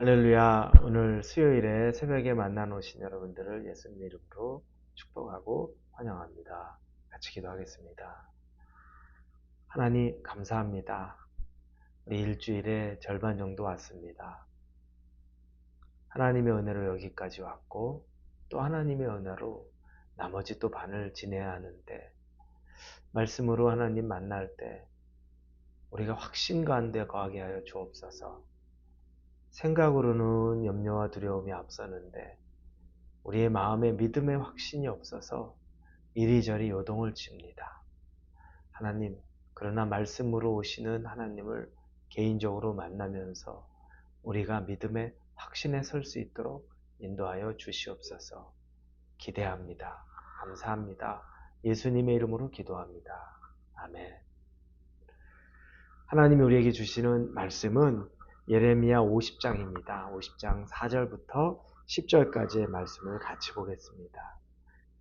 할렐루야. 오늘 수요일에 새벽에 만나 놓으신 여러분들을 예수님 이름으로 축복하고 환영합니다. 같이 기도하겠습니다. 하나님 감사합니다. 우리 일주일의 절반 정도 왔습니다. 하나님의 은혜로 여기까지 왔고 또 하나님의 은혜로 나머지 또 반을 지내야 하는데 말씀으로 하나님 만날 때 우리가 확신 가운데 거하게 하여 주옵소서. 생각으로는 염려와 두려움이 앞서는데 우리의 마음에 믿음의 확신이 없어서 이리저리 요동을 칩니다. 하나님, 그러나 말씀으로 오시는 하나님을 개인적으로 만나면서 우리가 믿음의 확신에 설 수 있도록 인도하여 주시옵소서. 기대합니다. 감사합니다. 예수님의 이름으로 기도합니다. 아멘. 하나님이 우리에게 주시는 말씀은 예레미야 50장입니다. 50장 4절부터 10절까지의 말씀을 같이 보겠습니다.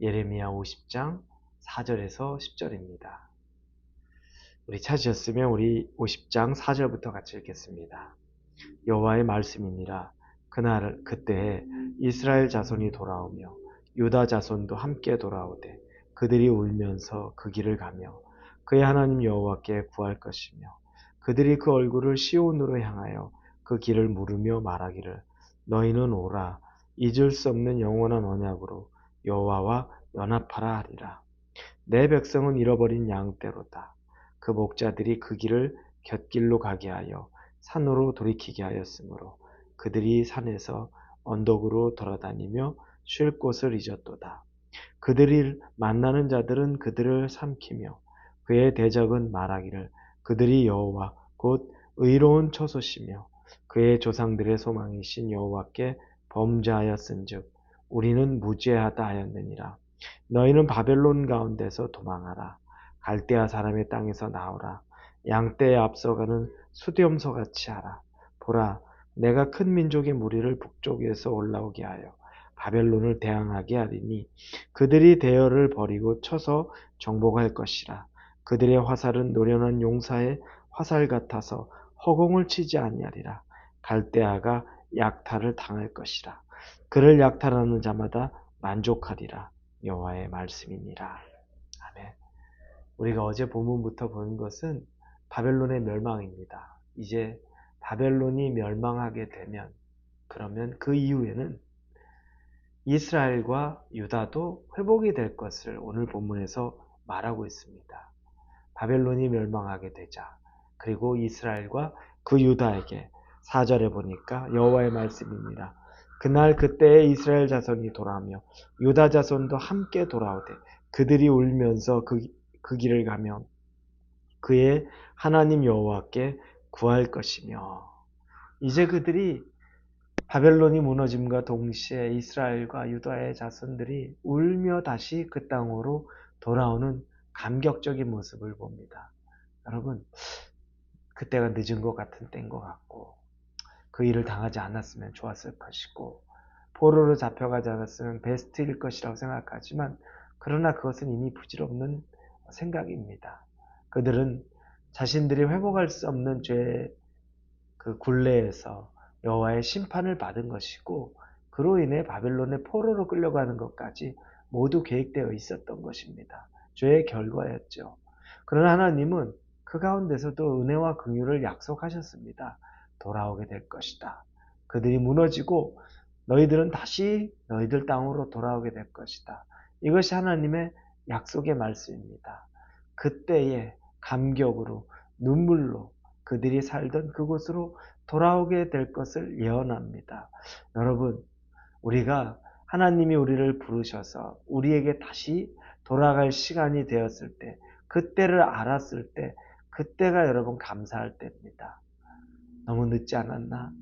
예레미야 50장 4절에서 10절입니다. 우리 찾으셨으면 우리 50장 4절부터 같이 읽겠습니다. 여호와의 말씀이니라. 그때에 이스라엘 자손이 돌아오며 유다 자손도 함께 돌아오되 그들이 울면서 그 길을 가며 그의 하나님 여호와께 구할 것이며 그들이 그 얼굴을 시온으로 향하여 그 길을 물으며 말하기를 너희는 오라 잊을 수 없는 영원한 언약으로 여호와와 연합하라 하리라. 내 백성은 잃어버린 양떼로다. 그 목자들이 그 길을 곁길로 가게 하여 산으로 돌이키게 하였으므로 그들이 산에서 언덕으로 돌아다니며 쉴 곳을 잊었도다. 그들을 만나는 자들은 그들을 삼키며 그의 대적은 말하기를 그들이 여호와 곧 의로운 처소시며 그의 조상들의 소망이신 여호와께 범죄하였은즉 우리는 무죄하다 하였느니라. 너희는 바벨론 가운데서 도망하라. 갈대아 사람의 땅에서 나오라. 양떼에 앞서가는 수렴소같이 하라. 보라, 내가 큰 민족의 무리를 북쪽에서 올라오게 하여 바벨론을 대항하게 하리니 그들이 대열을 버리고 쳐서 정복할 것이라. 그들의 화살은 노련한 용사의 화살 같아서 허공을 치지 아니하리라. 갈대아가 약탈을 당할 것이라. 그를 약탈하는 자마다 만족하리라. 여호와의 말씀이니라. 아멘. 우리가 어제 본문부터 본 것은 바벨론의 멸망입니다. 이제 바벨론이 멸망하게 되면 그러면 그 이후에는 이스라엘과 유다도 회복이 될 것을 오늘 본문에서 말하고 있습니다. 바벨론이 멸망하게 되자 그리고 이스라엘과 그 유다에게 4절에 보니까 여호와의 말씀이니라. 그날 그때에 이스라엘 자손이 돌아오며 유다 자손도 함께 돌아오되 그들이 울면서 그 길을 가며 그의 하나님 여호와께 구할 것이며 이제 그들이 바벨론이 무너짐과 동시에 이스라엘과 유다의 자손들이 울며 다시 그 땅으로 돌아오는 감격적인 모습을 봅니다. 여러분, 그때가 늦은 것 같은 때인 것 같고 그 일을 당하지 않았으면 좋았을 것이고 포로로 잡혀가지 않았으면 베스트일 것이라고 생각하지만 그러나 그것은 이미 부질없는 생각입니다. 그들은 자신들이 회복할 수 없는 죄의 그 굴레에서 여호와의 심판을 받은 것이고 그로 인해 바벨론의 포로로 끌려가는 것까지 모두 계획되어 있었던 것입니다. 죄의 결과였죠. 그러나 하나님은 그 가운데서도 은혜와 긍휼을 약속하셨습니다. 돌아오게 될 것이다. 그들이 무너지고 너희들은 다시 너희들 땅으로 돌아오게 될 것이다. 이것이 하나님의 약속의 말씀입니다. 그때의 감격으로 눈물로 그들이 살던 그곳으로 돌아오게 될 것을 예언합니다. 여러분, 우리가 하나님이 우리를 부르셔서 우리에게 다시 돌아갈 시간이 되었을 때, 그때를 알았을 때, 그때가 여러분 감사할 때입니다. 너무 늦지 않았나?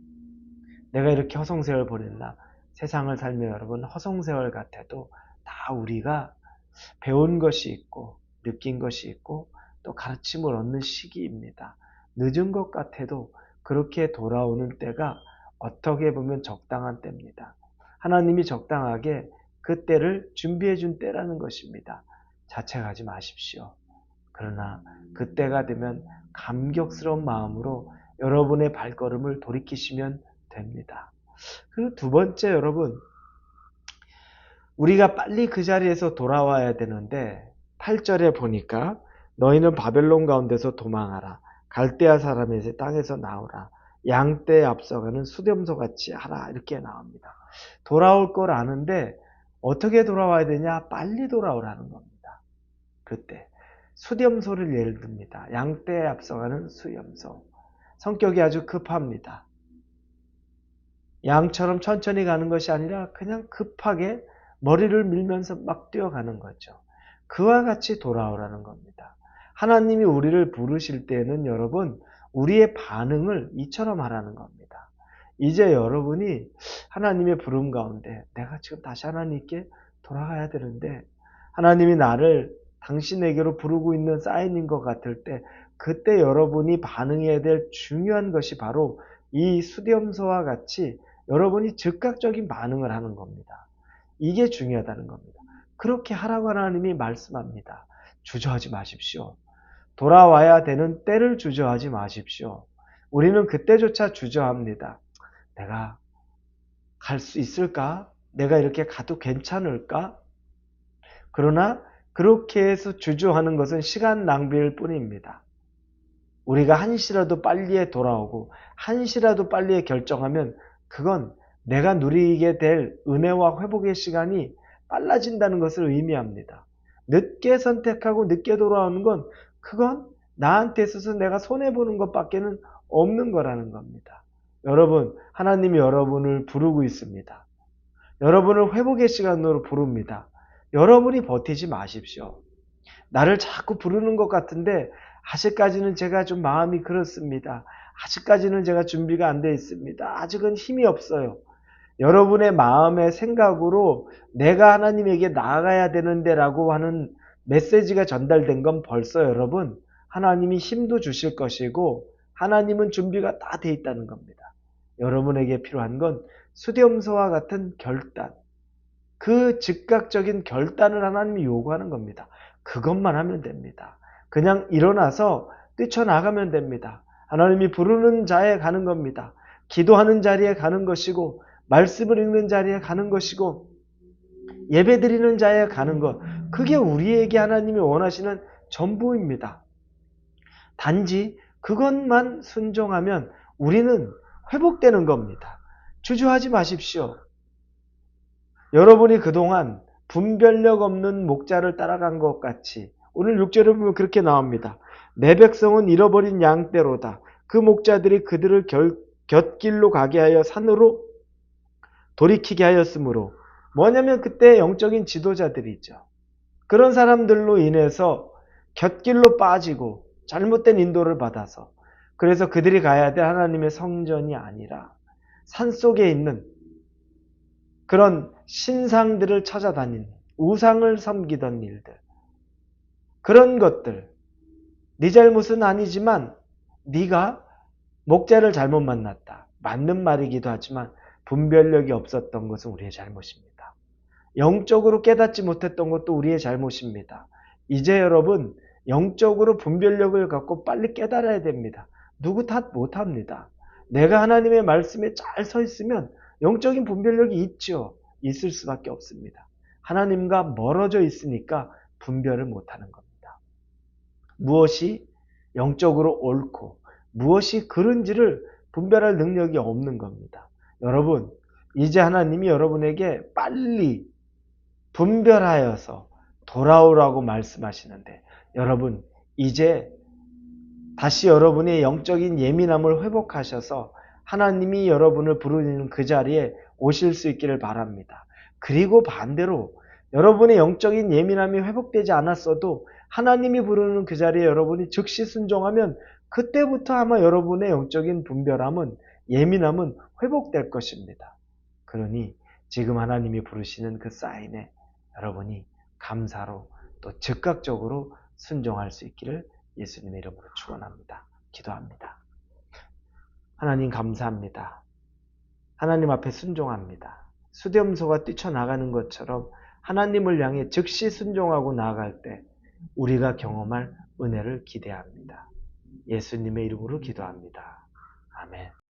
내가 이렇게 허송세월 보냈나? 세상을 살며 여러분 허송세월 같아도 다 우리가 배운 것이 있고 느낀 것이 있고 또 가르침을 얻는 시기입니다. 늦은 것 같아도 그렇게 돌아오는 때가 어떻게 보면 적당한 때입니다. 하나님이 적당하게 그 때를 준비해 준 때라는 것입니다. 자책하지 마십시오. 그러나 그때가 되면 감격스러운 마음으로 여러분의 발걸음을 돌이키시면 됩니다. 그리고 두 번째, 여러분, 우리가 빨리 그 자리에서 돌아와야 되는데 8절에 보니까 너희는 바벨론 가운데서 도망하라. 갈대아 사람의 땅에서 나오라. 양떼에 앞서가는 수렴소같이 하라. 이렇게 나옵니다. 돌아올 걸 아는데 어떻게 돌아와야 되냐? 빨리 돌아오라는 겁니다. 그때 수렴소를 예를 듭니다. 양떼에 앞서가는 수렴소. 성격이 아주 급합니다. 양처럼 천천히 가는 것이 아니라 그냥 급하게 머리를 밀면서 막 뛰어가는 거죠. 그와 같이 돌아오라는 겁니다. 하나님이 우리를 부르실 때는 여러분, 우리의 반응을 이처럼 하라는 겁니다. 이제 여러분이 하나님의 부름 가운데 내가 지금 다시 하나님께 돌아가야 되는데 하나님이 나를 당신에게로 부르고 있는 사인인 것 같을 때 그때 여러분이 반응해야 될 중요한 것이 바로 이 수렴소와 같이 여러분이 즉각적인 반응을 하는 겁니다. 이게 중요하다는 겁니다. 그렇게 하라고 하나님이 말씀합니다. 주저하지 마십시오. 돌아와야 되는 때를 주저하지 마십시오. 우리는 그때조차 주저합니다. 내가 갈 수 있을까? 내가 이렇게 가도 괜찮을까? 그러나 그렇게 해서 주저하는 것은 시간 낭비일 뿐입니다. 우리가 한시라도 빨리에 돌아오고 한시라도 빨리에 결정하면 그건 내가 누리게 될 은혜와 회복의 시간이 빨라진다는 것을 의미합니다. 늦게 선택하고 늦게 돌아오는 건 그건 나한테 있어서 내가 손해보는 것밖에는 없는 거라는 겁니다. 여러분, 하나님이 여러분을 부르고 있습니다. 여러분을 회복의 시간으로 부릅니다. 여러분이 버티지 마십시오. 나를 자꾸 부르는 것 같은데 아직까지는 제가 좀 마음이 그렇습니다. 아직까지는 제가 준비가 안 돼 있습니다. 아직은 힘이 없어요. 여러분의 마음의 생각으로 내가 하나님에게 나아가야 되는데 라고 하는 메시지가 전달된 건 벌써 여러분 하나님이 힘도 주실 것이고 하나님은 준비가 다 돼 있다는 겁니다. 여러분에게 필요한 건 수렴소와 같은 결단, 그 즉각적인 결단을 하나님이 요구하는 겁니다. 그것만 하면 됩니다. 그냥 일어나서 뛰쳐나가면 됩니다. 하나님이 부르는 자에 가는 겁니다. 기도하는 자리에 가는 것이고 말씀을 읽는 자리에 가는 것이고 예배드리는 자리에 가는 것, 그게 우리에게 하나님이 원하시는 전부입니다. 단지 그것만 순종하면 우리는 회복되는 겁니다. 주저하지 마십시오. 여러분이 그동안 분별력 없는 목자를 따라간 것 같이 오늘 6절에 보면 그렇게 나옵니다. 내 백성은 잃어버린 양떼로다. 그 목자들이 그들을 곁길로 가게 하여 산으로 돌이키게 하였으므로, 뭐냐면 그때 영적인 지도자들이죠. 그런 사람들로 인해서 곁길로 빠지고 잘못된 인도를 받아서, 그래서 그들이 가야 될 하나님의 성전이 아니라 산속에 있는 그런 신상들을 찾아다니는, 우상을 섬기던 일들, 그런 것들, 네 잘못은 아니지만 네가 목자를 잘못 만났다. 맞는 말이기도 하지만 분별력이 없었던 것은 우리의 잘못입니다. 영적으로 깨닫지 못했던 것도 우리의 잘못입니다. 이제 여러분 영적으로 분별력을 갖고 빨리 깨달아야 됩니다. 누구 탓 못합니다. 내가 하나님의 말씀에 잘 서 있으면 영적인 분별력이 있죠. 있을 수밖에 없습니다. 하나님과 멀어져 있으니까 분별을 못하는 겁니다. 무엇이 영적으로 옳고 무엇이 그른지를 분별할 능력이 없는 겁니다. 여러분, 이제 하나님이 여러분에게 빨리 분별하여서 돌아오라고 말씀하시는데, 여러분 이제 다시 여러분의 영적인 예민함을 회복하셔서 하나님이 여러분을 부르는 그 자리에 오실 수 있기를 바랍니다. 그리고 반대로 여러분의 영적인 예민함이 회복되지 않았어도 하나님이 부르는 그 자리에 여러분이 즉시 순종하면 그때부터 아마 여러분의 영적인 분별함은, 예민함은 회복될 것입니다. 그러니 지금 하나님이 부르시는 그 사인에 여러분이 감사로 또 즉각적으로 순종할 수 있기를 예수님의 이름으로 축원합니다. 기도합니다. 하나님 감사합니다. 하나님 앞에 순종합니다. 수렴소가 뛰쳐나가는 것처럼 하나님을 향해 즉시 순종하고 나아갈 때 우리가 경험할 은혜를 기대합니다. 예수님의 이름으로 기도합니다. 아멘.